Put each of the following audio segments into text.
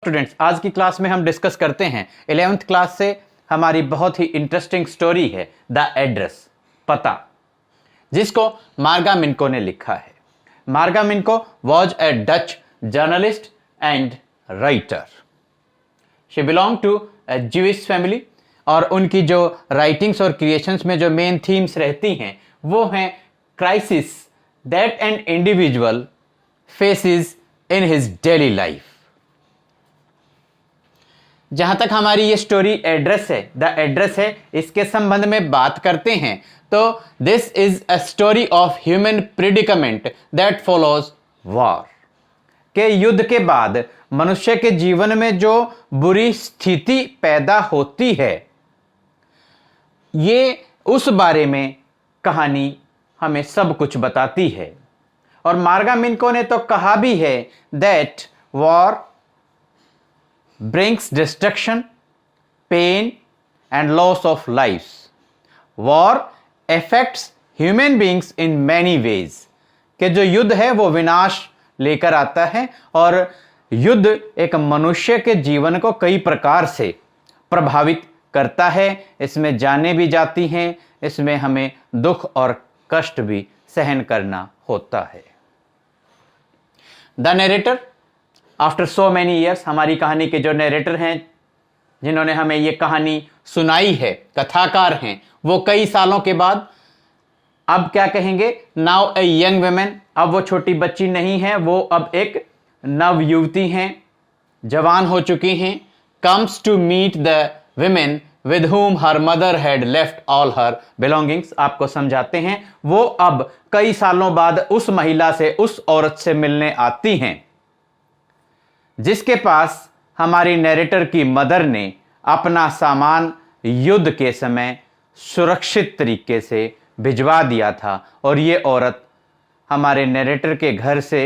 Students, आज की class में हम डिस्कस करते हैं 11th क्लास से हमारी बहुत ही इंटरेस्टिंग स्टोरी है द एड्रेस, पता, जिसको मार्गा मिन्को ने लिखा है। Marga Minko was a Dutch journalist and writer. She belong to a Jewish family और उनकी जो राइटिंग्स और क्रिएशंस में जो मेन थीम्स रहती हैं वो हैं crisis that an individual faces in his daily life. जहां तक हमारी ये स्टोरी एड्रेस है, द एड्रेस है, इसके संबंध में बात करते हैं तो this is a story of human predicament that follows war. के युद्ध के बाद मनुष्य के जीवन में जो बुरी स्थिति पैदा होती है, ये उस बारे में कहानी हमें सब कुछ बताती है। और मार्गा मिन्को ने तो कहा भी है that war brings destruction, pain and loss of lives. War affects human beings in many ways. कि जो युद्ध है वो विनाश लेकर आता है और युद्ध एक मनुष्य के जीवन को कई प्रकार से प्रभावित करता है। इसमें जानें भी जाती हैं, इसमें हमें दुख और कष्ट भी सहन करना होता है। The narrator after so many years, हमारी कहानी के जो नरेटर हैं, जिन्होंने हमें ये कहानी सुनाई है, कथाकार हैं, वो कई सालों के बाद अब क्या कहेंगे, नाउ ए यंग वुमेन, अब वो छोटी बच्ची नहीं है, वो अब एक नव युवती हैं, जवान हो चुकी हैं। Comes to meet the women with whom her mother had left all her belongings. आपको समझाते हैं, वो अब कई सालों बाद उस महिला से, उस औरत से मिलने आती हैं जिसके पास हमारी नैरेटर की मदर ने अपना सामान युद्ध के समय सुरक्षित तरीके से भिजवा दिया था। और ये औरत हमारे नैरेटर के घर से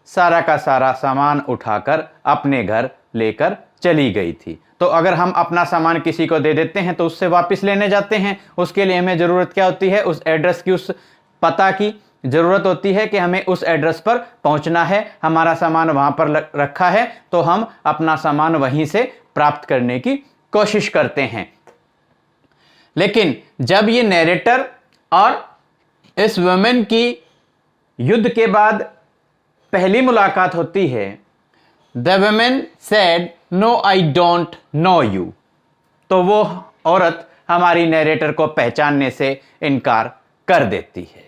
सारा का सारा सामान उठाकर अपने घर लेकर चली गई थी। तो अगर हम अपना सामान किसी को दे देते हैं तो उससे वापस लेने जाते हैं, उसके लिए हमें ज़रूरत क्या होती है, उस एड्रेस की, उस पता की ज़रूरत होती है कि हमें उस एड्रेस पर पहुंचना है, हमारा सामान वहां पर रखा है, तो हम अपना सामान वहीं से प्राप्त करने की कोशिश करते हैं। लेकिन जब ये नैरेटर और इस वुमेन की युद्ध के बाद पहली मुलाकात होती है, the women said no I don't know you, तो वो औरत हमारी नैरेटर को पहचानने से इनकार कर देती है।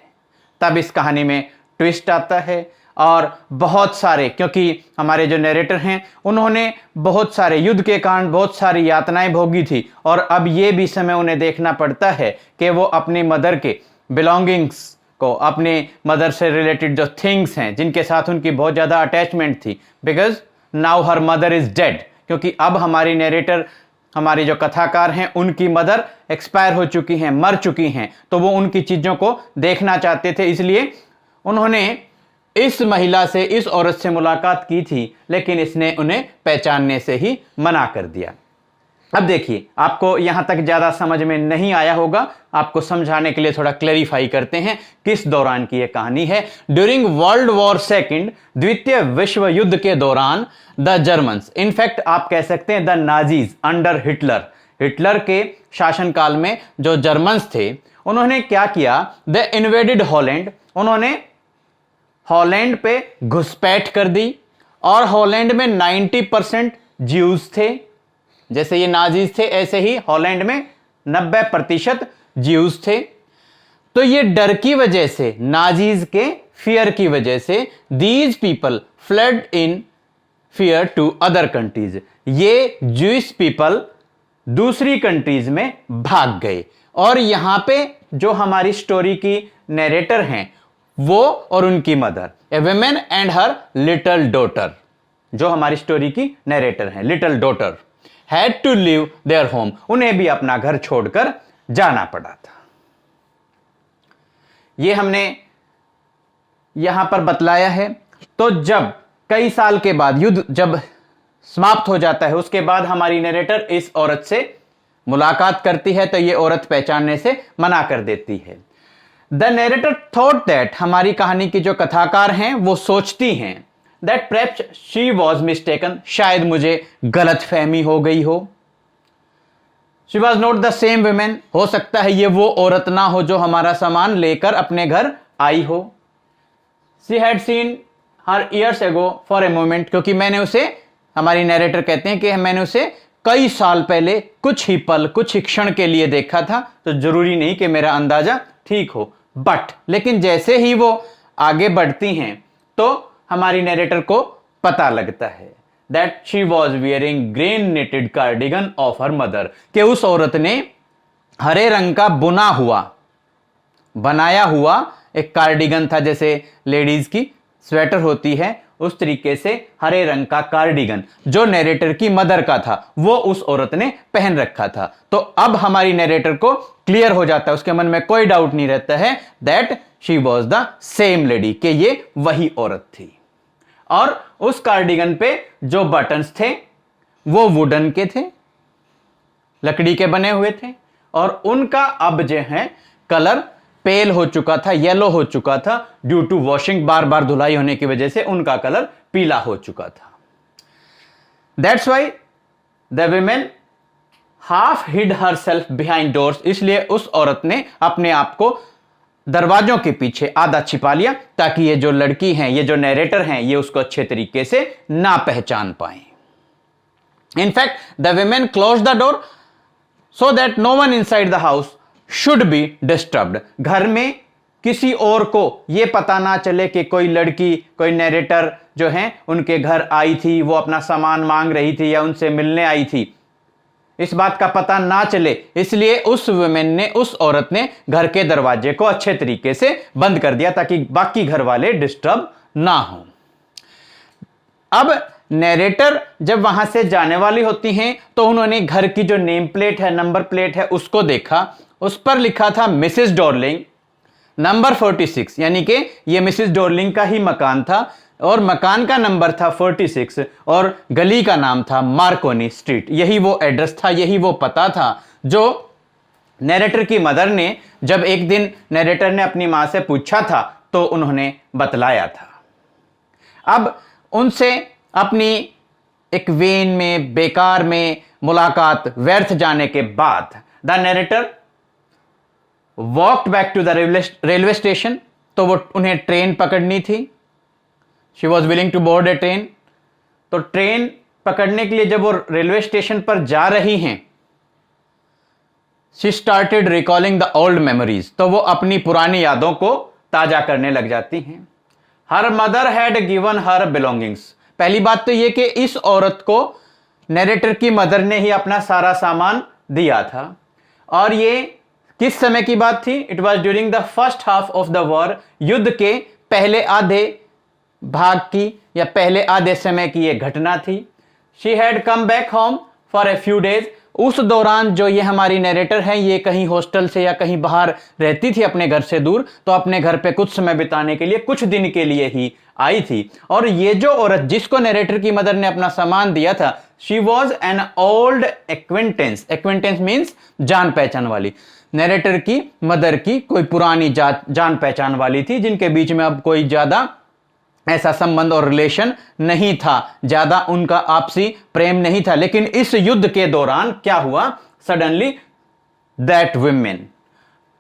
तब इस कहानी में ट्विस्ट आता है और बहुत सारे, क्योंकि हमारे जो नैरेटर हैं उन्होंने बहुत सारे युद्ध के कारण बहुत सारी यातनाएं भोगी थी और अब ये भी समय उन्हें देखना पड़ता है कि वो अपनी मदर के बिलोंगिंग्स को, अपने मदर से रिलेटेड जो थिंग्स हैं जिनके साथ उनकी बहुत ज़्यादा अटैचमेंट थी, because now her mother is dead, क्योंकि अब हमारी नैरेटर, हमारी जो कथाकार हैं, उनकी मदर एक्सपायर हो चुकी हैं, मर चुकी हैं, तो वो उनकी चीज़ों को देखना चाहते थे, इसलिए उन्होंने इस महिला से, इस औरत से मुलाकात की थी, लेकिन इसने उन्हें पहचानने से ही मना कर दिया। अब देखिए, आपको यहां तक ज़्यादा समझ में नहीं आया होगा, आपको समझाने के लिए थोड़ा क्लैरिफाई करते हैं किस दौरान की यह कहानी है। ड्यूरिंग वर्ल्ड वॉर सेकेंड, द्वितीय विश्व युद्ध के दौरान, द जर्मन्स, इनफैक्ट आप कह सकते हैं the Nazis under Hitler, Hitler के शासनकाल में जो जर्मन्स थे, उन्होंने क्या किया, द इन्वेडेड हॉलैंड, उन्होंने हॉलैंड पे घुसपैठ कर दी और हॉलैंड में 90% ज्यूज थे। जैसे ये नाजीज थे, ऐसे ही हॉलैंड में 90% ज्यूज थे। तो ये डर की वजह से, नाजीज के फियर की वजह से, these people flood in fear to other countries, ये ज्यूइश पीपल दूसरी कंट्रीज में भाग गए। और यहां पे जो हमारी स्टोरी की नैरेटर हैं, वो और उनकी mother, a women and her little daughter, जो हमारी स्टोरी की नैरेटर हैं, little daughter, had to leave their home, उन्हें भी अपना घर छोड़कर जाना पड़ा था। ये हमने यहां पर बतलाया है। तो जब कई साल के बाद युद्ध जब समाप्त हो जाता है, उसके बाद हमारी नैरेटर इस औरत से मुलाकात करती है, तो ये औरत पहचानने से मना कर देती है। द नैरेटर थॉट दैट, हमारी कहानी की जो कथाकार हैं वो सोचती हैं that perhaps she was mistaken, शायद मुझे गलत फहमी हो गई हो। She was not the same women, हो सकता है ये वो औरत ना हो जो हमारा सामान लेकर अपने घर आई हो। She had seen her years ago for a moment, क्योंकि मैंने उसे, हमारी नरेटर कहते हैं कि मैंने उसे कई साल पहले कुछ ही पल, कुछ ही क्षण के लिए देखा था, तो जरूरी नहीं कि मेरा अंदाजा ठीक हो। बट लेकिन जैसे ही वो आगे बढ़ती हैं तो हमारी नरेटर को पता लगता है that she was wearing green knitted cardigan of her mother, कि उस औरत ने हरे रंग का बुना हुआ, बनाया हुआ एक कार्डिगन था, जैसे लेडीज की स्वेटर होती है उस तरीके से हरे रंग का कार्डिगन जो नरेटर की मदर का था, वो उस औरत ने पहन रखा था। तो अब हमारी नरेटर को क्लियर हो जाता है, उसके मन में कोई डाउट नहीं रहता है that she was the same lady, कि ये वही औरत थी। और उस कार्डिगन पे जो बटन्स थे वो वुडन के थे, लकड़ी के बने हुए थे, और उनका अब जो है कलर पेल हो चुका था, येलो हो चुका था, ड्यू टू वॉशिंग, बार बार धुलाई होने की वजह से उनका कलर पीला हो चुका था। That's why the women half hid her self behind doors, इसलिए उस औरत ने अपने आप को दरवाजों के पीछे आधा छिपा लिया, ताकि ये जो लड़की हैं, ये जो नरेटर हैं, ये उसको अच्छे तरीके से ना पहचान पाए। In fact the women close the door so that no one inside the house should be disturbed, घर में किसी और को यह पता ना चले कि कोई लड़की, कोई नरेटर जो है उनके घर आई थी, वो अपना सामान मांग रही थी या उनसे मिलने आई थी, इस बात का पता ना चले, इसलिए उस वुमेन ने, उस औरत ने घर के दरवाजे को अच्छे तरीके से बंद कर दिया ताकि बाकी घर वाले डिस्टर्ब ना हो। अब नरेटर जब वहां से जाने वाली होती हैं तो उन्होंने घर की जो नेम प्लेट है, नंबर प्लेट है, उसको देखा, उस पर लिखा था मिसेस डॉर्लिंग नंबर 46, यानी कि यह मिसेस डॉर्लिंग का ही मकान था, और मकान का नंबर था 46 और गली का नाम था मार्कोनी स्ट्रीट। यही वो एड्रेस था, यही वो पता था जो नरेटर की मदर ने, जब एक दिन नरेटर ने अपनी मां से पूछा था तो उन्होंने बतलाया था। अब उनसे अपनी एक वेन में, बेकार में मुलाकात व्यर्थ जाने के बाद the narrator walked back to the railway station, तो वो उन्हें ट्रेन पकड़नी थी। She was willing to board a train, तो ट्रेन पकड़ने के लिए जब वो रेलवे स्टेशन पर जा रही हैं, she started recalling the old memories, तो वो अपनी पुरानी यादों को ताजा करने लग जाती हैं। हर mother had given her belongings, पहली बात तो ये कि इस औरत को नरेटर की मदर ने ही अपना सारा सामान दिया था, और ये किस समय की बात थी? It was during the first half of the war, युद्ध के पहले आधे भाग की या पहले आधे समय की यह घटना थी। She had come back home for a few days, उस दौरान जो ये हमारी नरेटर है, ये कहीं हॉस्टल से या कहीं बाहर रहती थी अपने घर से दूर, तो अपने घर पे कुछ समय बिताने के लिए, कुछ दिन के लिए ही आई थी। और ये जो औरत जिसको नरेटर की मदर ने अपना सामान दिया था, she was an old acquaintance, acquaintance means जान पहचान वाली, नरेटर की मदर की कोई पुरानी जान पहचान वाली थी, जिनके बीच में अब कोई ज्यादा ऐसा संबंध और रिलेशन नहीं था, ज्यादा उनका आपसी प्रेम नहीं था। लेकिन इस युद्ध के दौरान क्या हुआ? Suddenly that women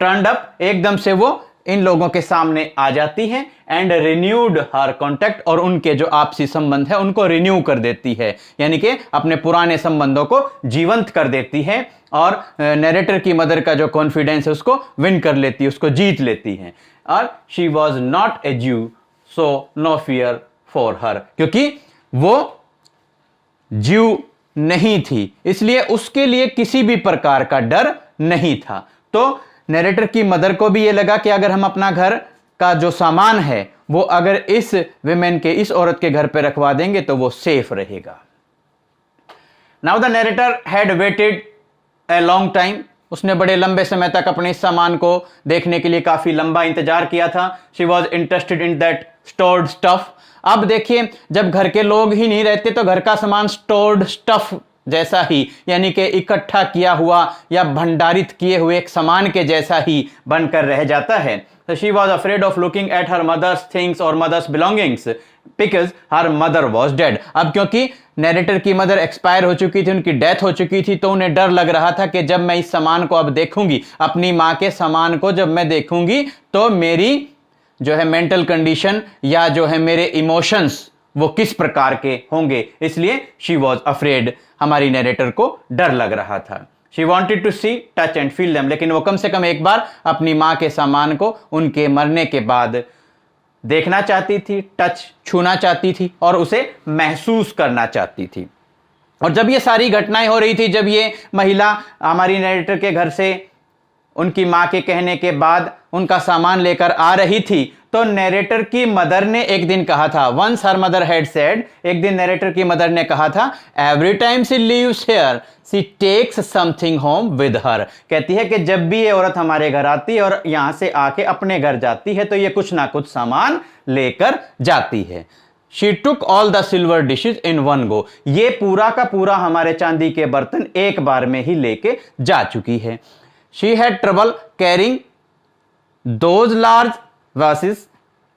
turned up, एकदम से वो इन लोगों के सामने आ जाती हैं एंड रिन्यूड हर कॉन्टेक्ट, और उनके जो आपसी संबंध है उनको रिन्यू कर देती है, यानी कि अपने पुराने संबंधों को जीवंत कर देती है, और नरेटर की मदर का जो कॉन्फिडेंस है उसको विन कर लेती है, उसको जीत लेती है। और she was not a Jew so no fear for her, क्योंकि वो ज्यू नहीं थी, इसलिए उसके लिए किसी भी प्रकार का डर नहीं था। तो नरेटर की मदर को भी यह लगा कि अगर हम अपना घर का जो सामान है वो अगर इस विमेन के, इस औरत के घर पे रखवा देंगे तो वो सेफ रहेगा। Now the narrator had weighted a long time, उसने बड़े लंबे समय तक अपने इस सामान को देखने के लिए काफी लंबा इंतजार किया था। She was interested in that stored stuff. अब देखिए, जब घर के लोग ही नहीं रहते तो घर का सामान स्टोर्ड स्टफ जैसा ही, यानी कि इकट्ठा किया हुआ या भंडारित किए हुए एक सामान के जैसा ही बनकर रह जाता है। So she was afraid of looking at her mother's things or mother's belongings because her mother was dead. अब क्योंकि नैरेटर की मदर एक्सपायर हो चुकी थी, उनकी डेथ हो चुकी थी, तो उन्हें डर लग रहा था कि जब मैं इस सामान को अब देखूंगी, अपनी माँ के सामान को जब मैं देखूंगी, तो मेरी जो है मेंटल कंडीशन या जो है मेरे इमोशंस वो किस प्रकार के होंगे। इसलिए शी वॉज अफ्रेड, हमारी नैरेटर को डर लग रहा था। She wanted to see, touch and feel them, लेकिन वो कम से कम एक बार अपनी माँ के सामान को उनके मरने के बाद देखना चाहती थी, टच छूना चाहती थी और उसे महसूस करना चाहती थी। और जब ये सारी घटनाएं हो रही थी, जब ये महिला हमारी नैरेटर के घर से उनकी माँ के कहने के बाद उनका सामान लेकर आ रही थी, तो नैरेटर की मदर ने एक दिन कहा था, once her mother had said, एक दिन नैरेटर की मदर ने कहा था, every time she leaves here she takes something home with her. कहती है कि जब भी ये औरत हमारे घर आती है और यहां से आके अपने घर जाती है, तो ये कुछ ना कुछ सामान लेकर जाती है। She took all the silver dishes in one go, ये पूरा का पूरा हमारे चांदी के बर्तन एक बार में ही लेके जा चुकी है। She had trouble carrying those large vases.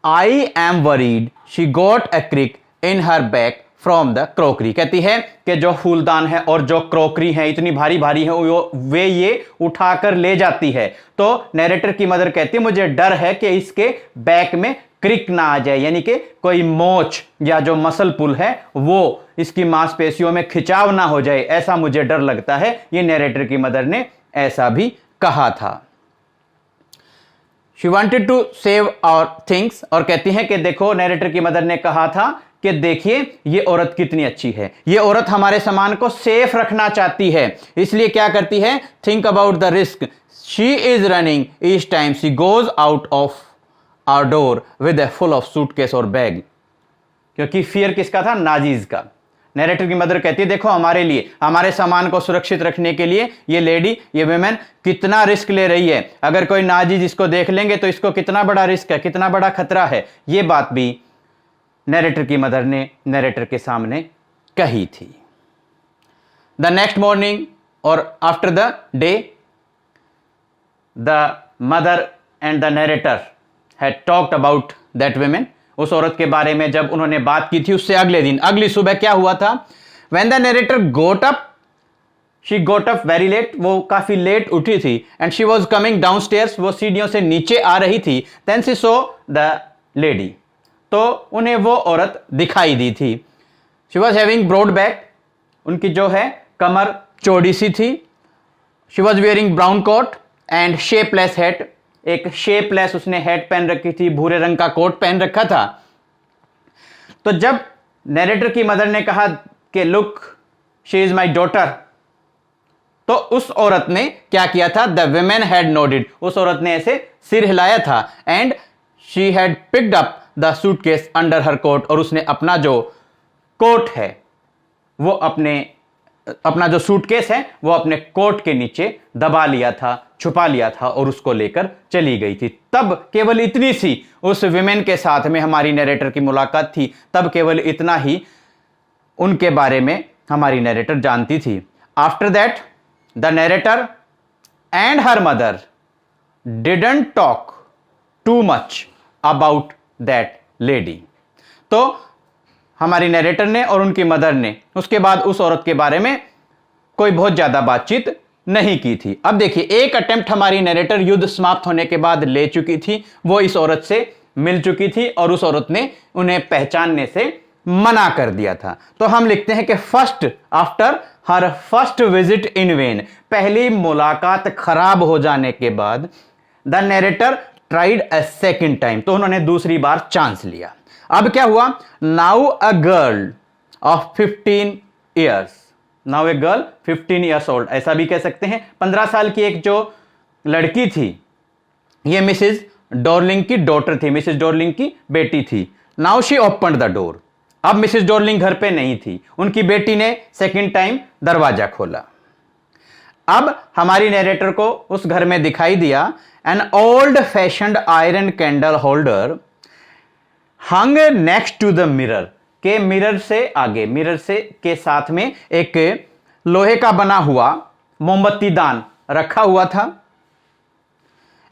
I am worried she got a crick in her back from the crockery. कहती है कि जो फूलदान है और जो क्रोकरी है इतनी भारी भारी है, वे ये उठाकर ले जाती है। तो नैरेटर की मदर कहती है, मुझे डर है कि इसके बैक में क्रिक ना आ जाए, यानी कि कोई मोच या जो मसल पुल है वो इसकी मांसपेशियों में खिंचाव ना हो जाए, ऐसा मुझे डर लगता है। ये नैरेटर की मदर ने ऐसा भी कहा था। She wanted to save our things, और कहती हैं कि देखो, नैरेटर की मदर ने कहा था कि देखिए ये औरत कितनी अच्छी है, ये औरत हमारे सामान को सेफ रखना चाहती है, इसलिए क्या करती है, think about the risk she is running each time she goes out of our door with a full of suitcase और बैग। क्योंकि फियर किसका था, नाजीज का। नैरेटर की मदर कहती है, देखो हमारे लिए, हमारे सामान को सुरक्षित रखने के लिए ये लेडी, ये वुमेन कितना रिस्क ले रही है। अगर कोई नाजीज इसको देख लेंगे तो इसको कितना बड़ा रिस्क है, कितना बड़ा खतरा है। ये बात भी नैरेटर की मदर ने नैरेटर के सामने कही थी। द नेक्स्ट मॉर्निंग और after the day, the mother and the narrator had talked about that women. उस औरत के बारे में जब उन्होंने बात की थी, उससे अगले दिन, अगली सुबह क्या हुआ था, when the narrator got up, she got up very late, वो काफी लेट उठी थी, and she was coming down stairs, वो सीढ़ियों से नीचे आ रही थी। Then she saw the lady, तो उन्हें वो औरत दिखाई दी थी। She was having broad back, उनकी जो है कमर चौड़ी सी थी। She was wearing brown coat and shapeless hat, एक शेपलेस उसने हैट पहन रखी थी, भूरे रंग का कोट पहन रखा था। तो जब नैरेटर की मदर ने कहा कि look she is my daughter, तो उस औरत ने क्या किया था, द वुमेन हैड नोडेड, उस औरत ने ऐसे सिर हिलाया था, and she had picked up the suitcase under her coat, और उसने अपना जो कोट है वो अपना जो सूटकेस है वो अपने कोट के नीचे दबा लिया था, छुपा लिया था और उसको लेकर चली गई थी। तब केवल इतनी सी उस विमेन के साथ में हमारी नैरेटर की मुलाकात थी, तब केवल इतना ही उनके बारे में हमारी नैरेटर जानती थी। After that the narrator and her mother didn't talk too much about that lady. तो हमारी नैरेटर ने और उनकी मदर ने उसके बाद उस औरत के बारे में कोई बहुत ज्यादा बातचीत नहीं की थी। अब देखिए, एक अटेम्प्ट हमारी नैरेटर युद्ध समाप्त होने के बाद ले चुकी थी, वो इस औरत से मिल चुकी थी और उस औरत ने उन्हें पहचानने से मना कर दिया था। तो हम लिखते हैं कि first after her first visit in when, पहली मुलाकात खराब हो जाने के बाद the narrator tried a second time, तो उन्होंने दूसरी बार चांस लिया। अब क्या हुआ, now a girl of 15 years, now a girl 15 years old, ऐसा भी कह सकते हैं, 15 साल की एक जो लड़की थी, ये मिसेज डॉर्लिंग की डॉटर थी, मिसेज डॉर्लिंग की बेटी थी। Now she open the door, अब मिसेज डॉर्लिंग घर पे नहीं थी, उनकी बेटी ने सेकेंड टाइम दरवाजा खोला। अब हमारी नैरेटर को उस घर में दिखाई दिया an old fashioned iron candle holder hung next to the mirror, के मिरर से आगे, मिरर से के साथ में एक लोहे का बना हुआ मोमबत्ती दान रखा हुआ था।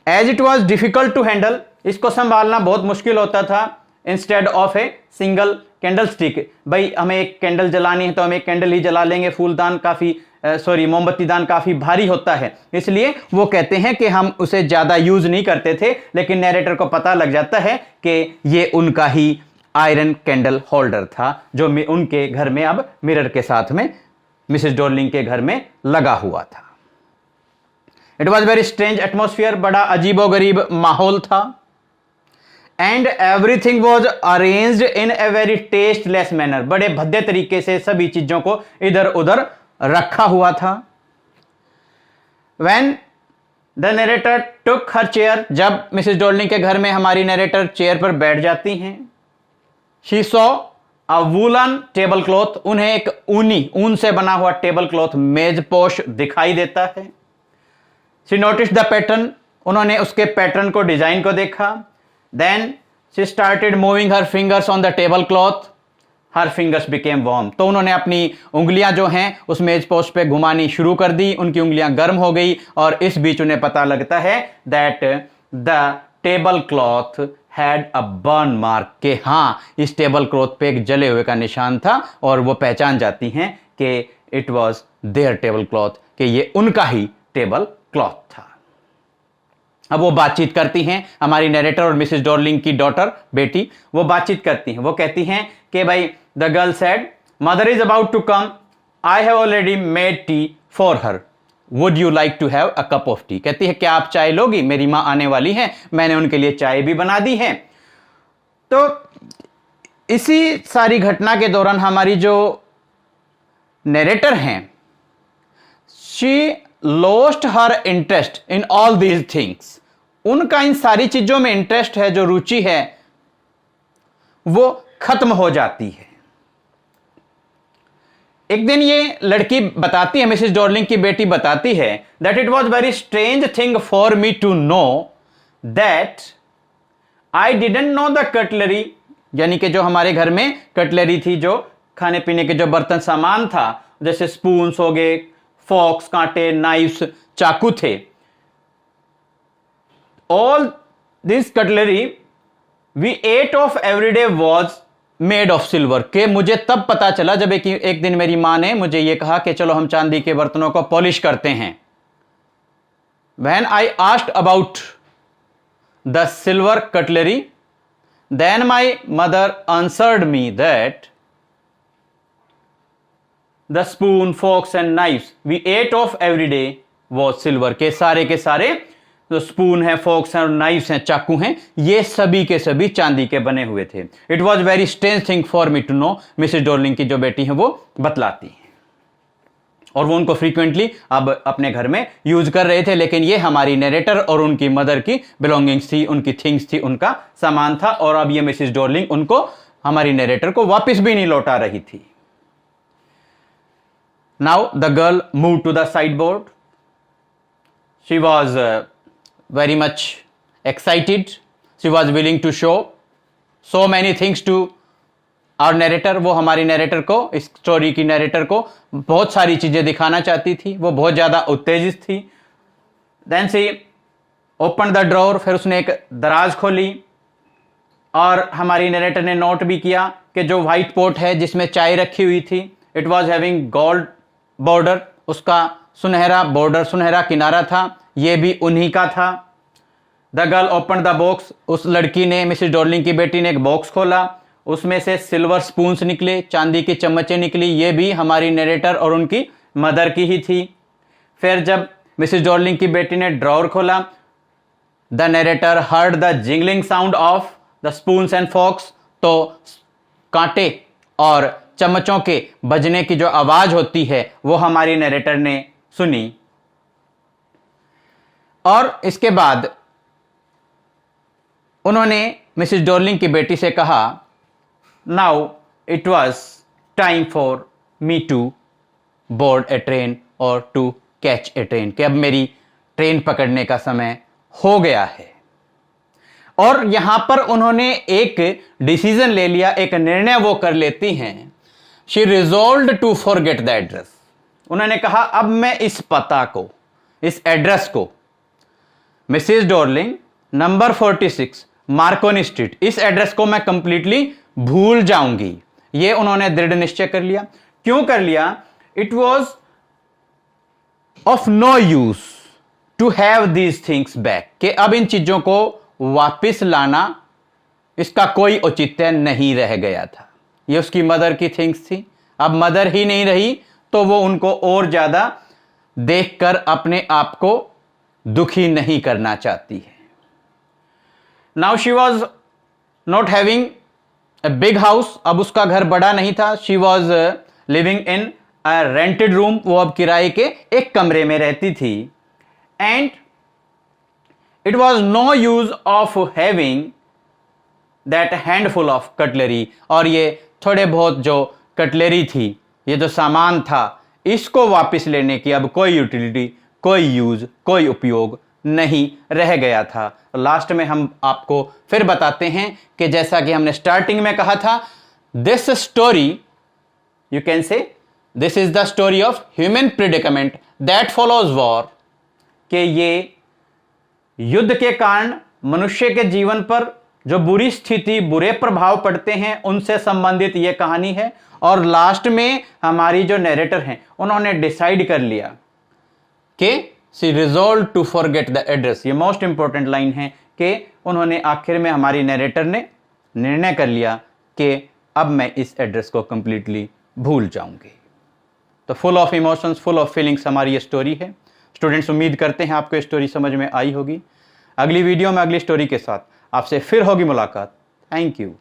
As it was difficult to handle, इसको संभालना बहुत मुश्किल होता था। Instead of a single candle stick, भाई हमें एक कैंडल जलानी है तो हम एक कैंडल ही जला लेंगे, फूलदान काफी मोमबत्ती दान काफी भारी होता है, इसलिए वो कहते हैं कि हम उसे ज्यादा यूज नहीं करते थे। लेकिन नैरेटर को पता लग जाता है कि ये उनका ही आयरन कैंडल होल्डर था जो उनके घर में अब मिरर के साथ में मिसेस डॉर्लिंग के घर में लगा हुआ था। It was very strange atmosphere, बड़ा अजीबोगरीब माहौल था। And everything was arranged in a very tasteless manner, बड़े भद्दे तरीके से सभी चीजों को इधर उधर रखा हुआ था। When the narrator took her chair, जब मिसेस डॉर्लिंग के घर में हमारी नरेटर चेयर पर बैठ जाती हैं, she saw a woolen table cloth, उन्हें एक ऊन से बना हुआ टेबल क्लॉथ मेज पोश दिखाई देता है। She noticed the pattern, उन्होंने उसके पैटर्न को, डिजाइन को देखा। Then she started moving her fingers on the table cloth, her fingers became warm, तो उन्होंने अपनी उंगलियां जो हैं उस मेज पोस्ट पे घुमानी शुरू कर दी, उनकी उंगलियां गर्म हो गई और इस बीच उन्हें पता लगता है that the table cloth had a burn mark, के हाँ इस टेबल क्लॉथ पे एक जले हुए का निशान था और वो पहचान जाती हैं कि it was their table cloth, कि ये उनका ही टेबल क्लॉथ था। अब वो बातचीत करती हैं, हमारी नरेटर और मिसेस डॉर्लिंग की डॉटर, बेटी, वो बातचीत करती हैं। वो कहती हैं कि भाई the girl said mother is about to come, I have already made tea for her, would you like to have a cup of tea. कहती है क्या आप चाय लोगी, मेरी मां आने वाली है, मैंने उनके लिए चाय भी बना दी है। तो इसी सारी घटना के दौरान हमारी जो नरेटर हैं, she lost her interest in all these things, उनका इन सारी चीजों में इंटरेस्ट है, जो रुचि है वो खत्म हो जाती है। एक दिन ये लड़की बताती है, मिसेस डॉर्लिंग की बेटी बताती है, that it was very strange thing for me to know that I didn't know the cutlery, यानी कि जो हमारे घर में कटलरी थी, जो खाने पीने के जो बर्तन सामान था, जैसे स्पून्स हो गए, फॉक्स, कांटे, नाइफ्स, चाकू थे, all this cutlery we ate off everyday was made of silver, के मुझे तब पता चला जब एक दिन मेरी मां ने मुझे यह कहा कि चलो हम चांदी के बर्तनों को पॉलिश करते हैं। When I asked about the silver cutlery, then my mother answered me that the spoon, forks and knives we ate of every day was silver, के सारे जो स्पून है, फोक्स हैं और नाइफ्स हैं, चाकू हैं, ये सभी के सभी चांदी के बने हुए थे। It was very strange thing for me to know, Mrs Dorling की जो बेटी है वो बतलाती है, और वो उनको फ्रीक्वेंटली अब अपने घर में यूज कर रहे थे। लेकिन ये हमारी नरेटर और उनकी मदर की बिलोंगिंग्स थी, उनकी थिंग्स थी, उनका सामान था, और अब ये मिसेस डॉर्लिंग उनको, हमारी नरेटर को वापस भी नहीं लौटा रही थी। Now the girl move to the sideboard, she was very much excited, she was willing to show so many things to our narrator, वो हमारी नरेटर को, इस स्टोरी की नरेटर को बहुत सारी चीजें दिखाना चाहती थी, वो बहुत ज्यादा उत्तेजित थी। Then she opened the drawer, फिर उसने एक दराज खोली और हमारी नरेटर ने नोट भी किया कि जो व्हाइट पॉट है जिसमें चाय रखी हुई थी, it was having gold border, उसका सुनहरा बॉर्डर, सुनहरा किनारा था, ये भी उन्हीं का था। The girl open the box, उस लड़की ने, मिसेस डॉर्लिंग की बेटी ने एक बॉक्स खोला, उसमें से सिल्वर स्पून्स निकले, चांदी की चम्मचें निकली, ये भी हमारी नरेटर और उनकी मदर की ही थी। फिर जब मिसेस डॉर्लिंग की बेटी ने ड्रॉवर खोला, the narrator heard the jingling sound of the spoons and forks, तो कांटे और चम्मचों के बजने की जो आवाज होती है वो हमारी नरेटर ने सुनी। और इसके बाद उन्होंने मिसेस डॉर्लिंग की बेटी से कहा, now it was time for me to board a train और टू कैच ए ट्रेन, कि अब मेरी ट्रेन पकड़ने का समय हो गया है। और यहां पर उन्होंने एक डिसीजन ले लिया, एक निर्णय वो कर लेती हैं। She resolved to forget the address, उन्होंने कहा अब मैं इस पता को, इस एड्रेस को, Mrs Darling number 46 Markovnikov street, इस एड्रेस को मैं कंप्लीटली भूल जाऊंगी। ये उन्होंने दृढ़ निश्चय कर लिया। क्यों कर लिया? It was of no use to have these things back, कि अब इन चीजों को वापिस लाना, इसका कोई औचित्य नहीं रह गया था। ये उसकी मदर की थिंग्स थी। अब मदर ही नहीं रही तो वो उनको और ज्यादा देखकर अपने आप को दुखी नहीं करना चाहती है। Now she was not having a big house, अब उसका घर बड़ा नहीं था। She was living in a rented room, वो अब किराए के एक कमरे में रहती थी। And it was no use of having that handful of cutlery, और ये थोड़े बहुत जो कटलरी थी, ये जो सामान था, इसको वापस लेने की अब कोई यूटिलिटी, कोई यूज, कोई उपयोग नहीं रह गया था। लास्ट में हम आपको फिर बताते हैं कि जैसा कि हमने स्टार्टिंग में कहा था, this story, you can say this is the story of human predicament that follows war, कि ये युद्ध के कारण मनुष्य के जीवन पर जो बुरी स्थिति, बुरे प्रभाव पड़ते हैं, उनसे संबंधित यह कहानी है। और लास्ट में हमारी जो नैरेटर हैं, उन्होंने डिसाइड कर लिया कि she resolve to forget the address. ये मोस्ट इंपॉर्टेंट लाइन है कि उन्होंने आखिर में, हमारी नैरेटर ने निर्णय कर लिया कि अब मैं इस एड्रेस को कंप्लीटली भूल जाऊंगी। तो full of emotions, full of feelings हमारी ये स्टोरी है। स्टूडेंट्स, उम्मीद करते हैं आपको ये स्टोरी समझ में आई होगी। अगली वीडियो में अगली स्टोरी के साथ आपसे फिर होगी मुलाकात। Thank you.